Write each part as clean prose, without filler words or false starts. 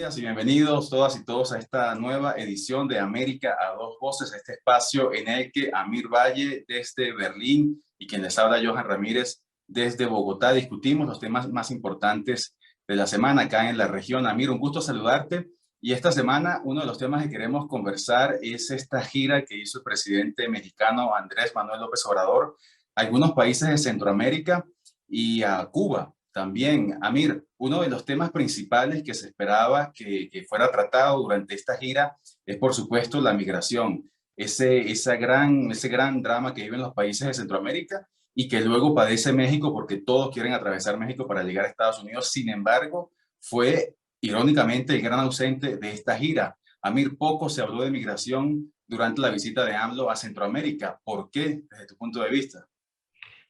días y bienvenidos todas y todos a esta nueva edición de América a dos voces, este espacio en el que Amir Valle desde Berlín y quien les habla Johan Ramírez desde Bogotá discutimos los temas más importantes de la semana acá en la región. Amir, un gusto saludarte. Y esta semana uno de los temas que queremos conversar es esta gira que hizo el presidente mexicano Andrés Manuel López Obrador a algunos países de Centroamérica y a Cuba. También, Amir, uno de los temas principales que se esperaba que fuera tratado durante esta gira es, por supuesto, la migración. Ese gran drama que viven los países de Centroamérica y que luego padece México porque todos quieren atravesar México para llegar a Estados Unidos. Sin embargo, fue irónicamente el gran ausente de esta gira. Amir, poco se habló de migración durante la visita de AMLO a Centroamérica. ¿Por qué, desde tu punto de vista?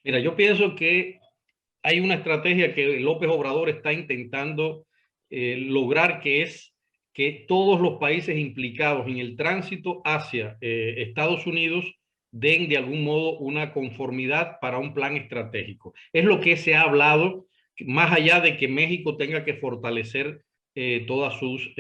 Mira, yo pienso que hay una estrategia que López Obrador está intentando lograr, que es que todos los países implicados en el tránsito hacia Estados Unidos den de algún modo una conformidad para un plan estratégico. Es lo que se ha hablado, más allá de que México tenga que fortalecer todas sus,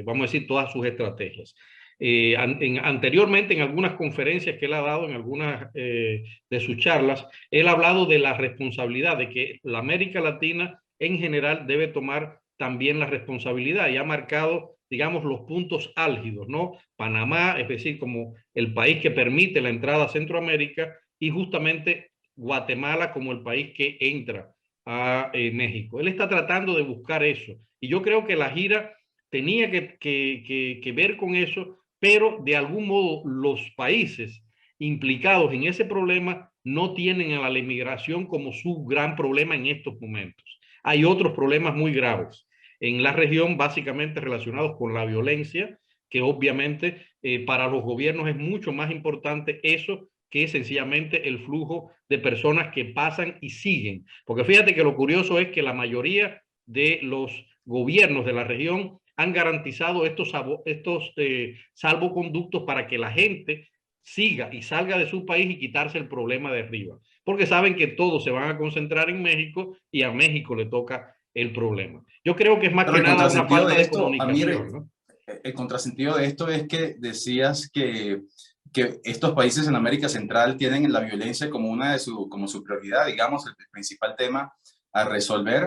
vamos a decir, todas sus estrategias. Anteriormente, en algunas conferencias que él ha dado, en algunas de sus charlas, él ha hablado de la responsabilidad, de que la América Latina en general debe tomar también la responsabilidad, y ha marcado, digamos, los puntos álgidos, ¿no? Panamá, es decir, como el país que permite la entrada a Centroamérica, y justamente Guatemala como el país que entra a México. Él está tratando de buscar eso, y yo creo que la gira tenía que ver con eso, pero de algún modo los países implicados en ese problema no tienen a la inmigración como su gran problema en estos momentos. Hay otros problemas muy graves en la región, básicamente relacionados con la violencia, que obviamente para los gobiernos es mucho más importante eso que sencillamente el flujo de personas que pasan y siguen. Porque fíjate que lo curioso es que la mayoría de los gobiernos de la región han garantizado estos salvoconductos para que la gente siga y salga de su país y quitarse el problema de arriba, porque saben que todos se van a concentrar en México y a México le toca el problema. Yo creo que es más Pero que el nada una contrasentido falta de de esto, Amir, comunicación, ¿no? el contrasentido de esto es que decías que estos países en América Central tienen la violencia como como su prioridad, digamos, el principal tema a resolver,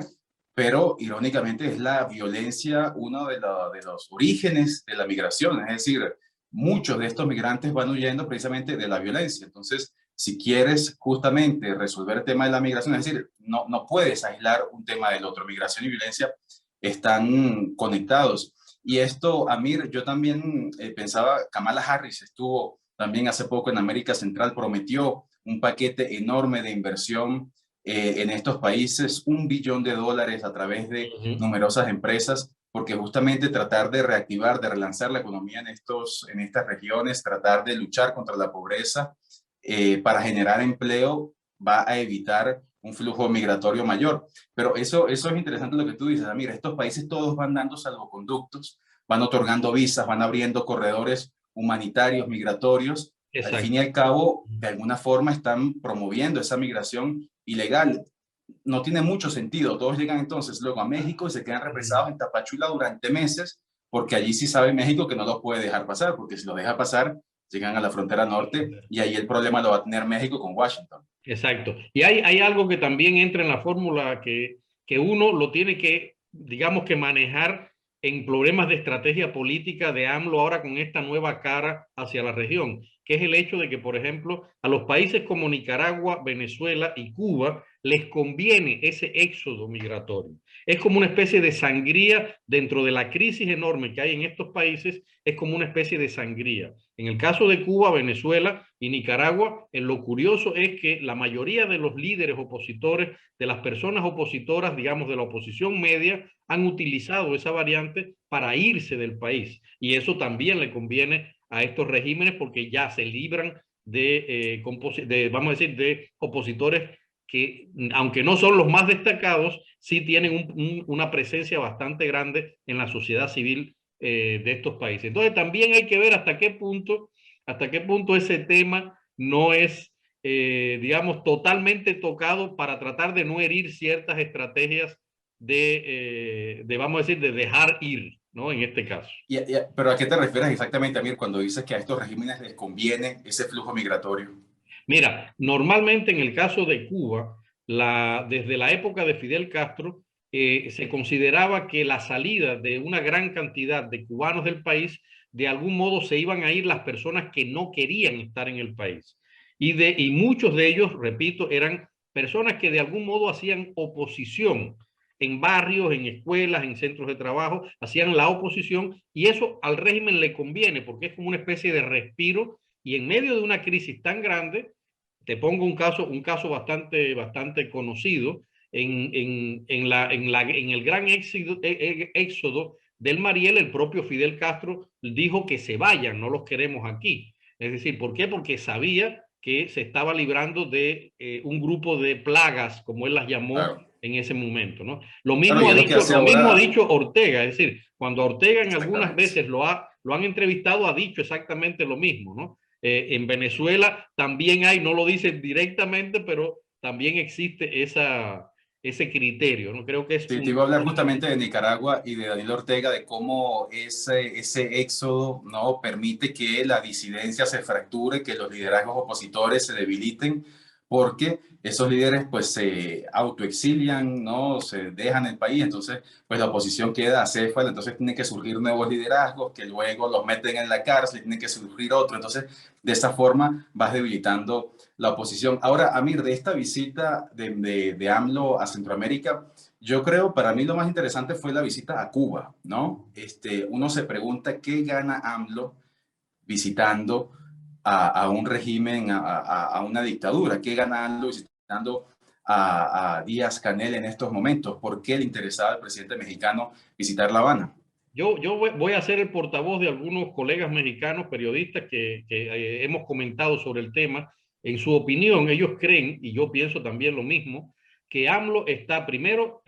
pero irónicamente es la violencia uno de los orígenes de la migración, es decir, muchos de estos migrantes van huyendo precisamente de la violencia. Entonces, si quieres justamente resolver el tema de la migración, es decir, no puedes aislar un tema del otro. Migración y violencia están conectados. Y esto, Amir, yo también pensaba, Kamala Harris estuvo también hace poco en América Central, prometió un paquete enorme de inversión en estos países, $1 billón a través de numerosas empresas, porque justamente tratar de reactivar, de relanzar la economía en estas regiones, tratar de luchar contra la pobreza para generar empleo, va a evitar un flujo migratorio mayor. Pero eso es interesante lo que tú dices. Mira, estos países todos van dando salvoconductos, van otorgando visas, van abriendo corredores humanitarios, migratorios. Al fin y Exacto. al cabo, de alguna forma están promoviendo esa migración ilegal. No tiene mucho sentido. Todos llegan entonces luego a México y se quedan represados en Tapachula durante meses, porque allí sí sabe México que no los puede dejar pasar, porque si los deja pasar, llegan a la frontera norte y ahí el problema lo va a tener México con Washington. Exacto. Y hay algo que también entra en la fórmula que uno lo tiene que, digamos, que manejar en problemas de estrategia política de AMLO ahora con esta nueva cara hacia la región, que es el hecho de que, por ejemplo, a los países como Nicaragua, Venezuela y Cuba les conviene ese éxodo migratorio. Es como una especie de sangría dentro de la crisis enorme que hay en estos países, es como una especie de sangría. En el caso de Cuba, Venezuela y Nicaragua, lo curioso es que la mayoría de los líderes opositores, de las personas opositoras, digamos, de la oposición media, han utilizado esa variante para irse del país. Y eso también le conviene a estos regímenes porque ya se libran vamos a decir, de opositores que, aunque no son los más destacados, sí tienen una presencia bastante grande en la sociedad civil de estos países. Entonces también hay que ver hasta qué punto ese tema no es, digamos, totalmente tocado para tratar de no herir ciertas estrategias vamos a decir, de dejar ir. ¿no? En este caso. Pero ¿a qué te refieres exactamente, Amir, cuando dices que a estos regímenes les conviene ese flujo migratorio? Mira, normalmente en el caso de Cuba, desde la época de Fidel Castro, se consideraba que la salida de una gran cantidad de cubanos del país, de algún modo se iban a ir las personas que no querían estar en el país. Y muchos de ellos, repito, eran personas que de algún modo hacían oposición en barrios, en escuelas, en centros de trabajo, hacían la oposición y eso al régimen le conviene porque es como una especie de respiro y en medio de una crisis tan grande, te pongo un caso bastante conocido en el gran éxodo del Mariel, el propio Fidel Castro dijo que se vayan, no los queremos aquí. Es decir, ¿por qué? Porque sabía que se estaba librando de un grupo de plagas, como él las llamó Claro. en ese momento, ¿no? Claro, y es lo que hace Lo mismo ha ahora. dicho Ortega, es decir, cuando Ortega en algunas Exactamente. veces lo han entrevistado, ha dicho exactamente lo mismo, ¿no? En Venezuela también hay, no lo dice directamente, pero también existe ese criterio, ¿no? Creo que es Sí, te iba a hablar justamente de Nicaragua y de Daniel Ortega, de cómo ese éxodo, ¿no?, permite que la disidencia se fracture, que los liderazgos opositores se debiliten, porque esos líderes pues se autoexilian, ¿no?, se dejan el país, entonces pues la oposición queda acéfala, entonces tienen que surgir nuevos liderazgos que luego los meten en la cárcel, tienen que surgir otro, entonces de esa forma vas debilitando la oposición. Ahora, Amir, de esta visita de AMLO a Centroamérica, yo creo, para mí lo más interesante fue la visita a Cuba, ¿no? Uno se pregunta qué gana AMLO visitando a un régimen, a una dictadura, qué gana AMLO visitando a Díaz-Canel en estos momentos, por qué le interesaba al presidente mexicano visitar La Habana. Yo voy a ser el portavoz de algunos colegas mexicanos, periodistas que hemos comentado sobre el tema. En su opinión, ellos creen, y yo pienso también lo mismo, que AMLO está, primero,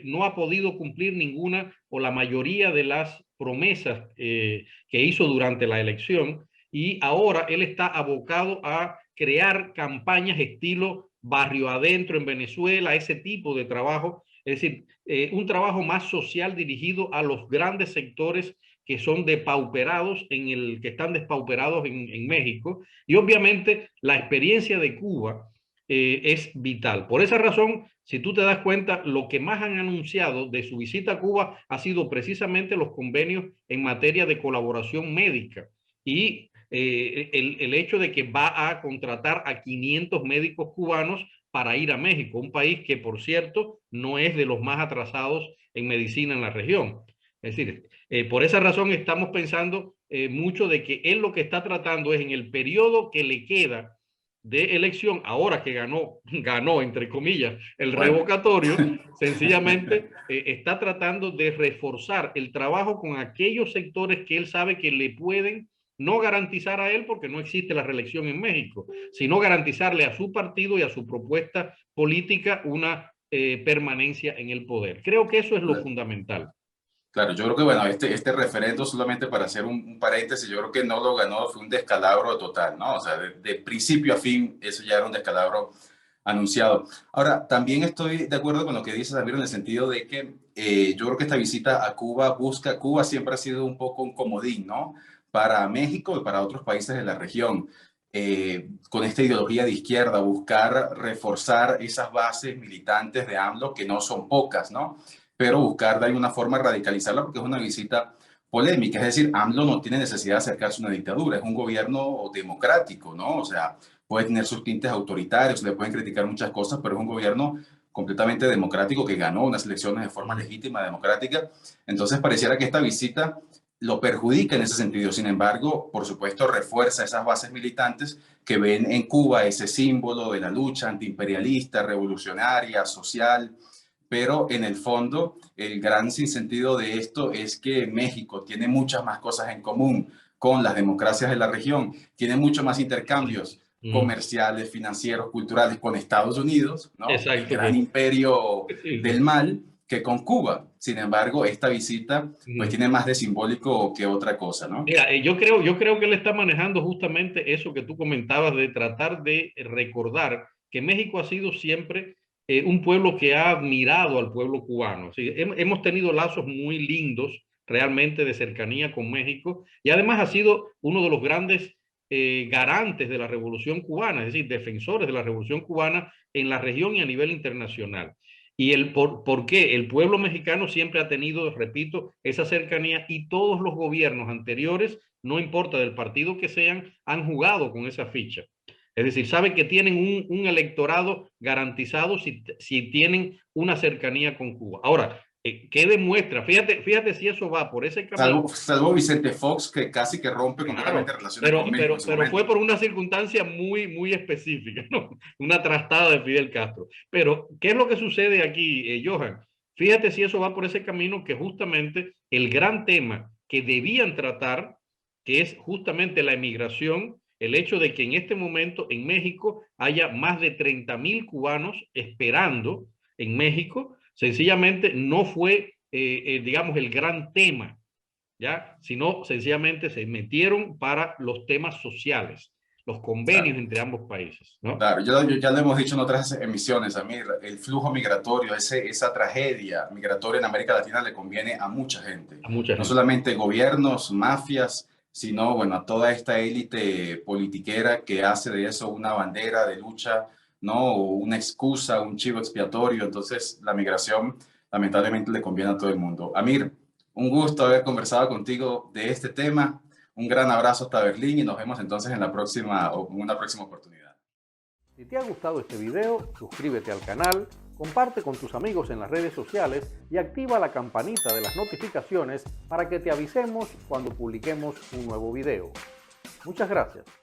no ha podido cumplir ninguna o la mayoría de las promesas que hizo durante la elección y ahora él está abocado a crear campañas estilo barrio adentro en Venezuela, ese tipo de trabajo. Es decir, un trabajo más social dirigido a los grandes sectores que son depauperados, que están despauperados en México. Y obviamente la experiencia de Cuba es vital. Por esa razón, si tú te das cuenta, lo que más han anunciado de su visita a Cuba ha sido precisamente los convenios en materia de colaboración médica y el hecho de que va a contratar a 500 médicos cubanos para ir a México, un país que, por cierto, no es de los más atrasados en medicina en la región. Es decir, por esa razón estamos pensando mucho de que él lo que está tratando es en el periodo que le queda de elección, ahora que ganó entre comillas, el Bueno. revocatorio, sencillamente está tratando de reforzar el trabajo con aquellos sectores que él sabe que le pueden no garantizar a él porque no existe la reelección en México, sino garantizarle a su partido y a su propuesta política una permanencia en el poder. Creo que eso es lo fundamental. Claro, yo creo que, bueno, este referendo, solamente para hacer un paréntesis, yo creo que no lo ganó, fue un descalabro total, ¿no? O sea, de principio a fin, eso ya era un descalabro anunciado. Ahora, también estoy de acuerdo con lo que dices, Javier, en el sentido de que yo creo que esta visita a Cuba Cuba siempre ha sido un poco un comodín, ¿no? Para México y para otros países de la región. Con esta ideología de izquierda, buscar reforzar esas bases militantes de AMLO, que no son pocas, ¿no? Pero buscar de alguna forma radicalizarla porque es una visita polémica. Es decir, AMLO no tiene necesidad de acercarse a una dictadura, es un gobierno democrático, ¿no? O sea, puede tener sus tintes autoritarios, le pueden criticar muchas cosas, pero es un gobierno completamente democrático que ganó unas elecciones de forma legítima, democrática. Entonces pareciera que esta visita lo perjudica en ese sentido. Sin embargo, por supuesto, refuerza esas bases militantes que ven en Cuba ese símbolo de la lucha antiimperialista, revolucionaria, social, pero en el fondo el gran sinsentido de esto es que México tiene muchas más cosas en común con las democracias de la región, tiene mucho más intercambios comerciales, financieros, culturales con Estados Unidos, ¿no? El Exacto. gran imperio del mal, que con Cuba. Sin embargo, esta visita pues tiene más de simbólico que otra cosa, ¿no? Mira, yo creo que él está manejando justamente eso que tú comentabas de tratar de recordar que México ha sido siempre un pueblo que ha admirado al pueblo cubano. Sí, hemos tenido lazos muy lindos realmente de cercanía con México y además ha sido uno de los grandes garantes de la Revolución Cubana, es decir, defensores de la Revolución Cubana en la región y a nivel internacional. Y ¿por qué? El pueblo mexicano siempre ha tenido, repito, esa cercanía y todos los gobiernos anteriores, no importa del partido que sean, han jugado con esa ficha. Es decir, saben que tienen un electorado garantizado si tienen una cercanía con Cuba. Ahora, ¿qué demuestra? Fíjate si eso va por ese camino. Salvo Vicente Fox, que casi que rompe completamente relaciones con México. Pero fue por una circunstancia muy específica, ¿no? Una trastada de Fidel Castro. Pero, ¿qué es lo que sucede aquí, Johan? Fíjate si eso va por ese camino, que justamente el gran tema que debían tratar, que es justamente la emigración, el hecho de que en este momento en México haya más de 30,000 cubanos esperando en México, sencillamente no fue, digamos, el gran tema, ¿ya? Sino sencillamente se metieron para los temas sociales, los convenios entre ambos países, ¿no? Claro, ya lo hemos dicho en otras emisiones, Amir, el flujo migratorio, esa tragedia migratoria en América Latina le conviene a mucha gente. A mucha gente. No solamente gobiernos, mafias, sino, bueno, a toda esta élite politiquera que hace de eso una bandera de lucha, ¿no? O una excusa, un chivo expiatorio. Entonces, la migración lamentablemente le conviene a todo el mundo. Amir, un gusto haber conversado contigo de este tema. Un gran abrazo hasta Berlín y nos vemos entonces en una próxima oportunidad. Si te ha gustado este video, suscríbete al canal, comparte con tus amigos en las redes sociales y activa la campanita de las notificaciones para que te avisemos cuando publiquemos un nuevo video. Muchas gracias.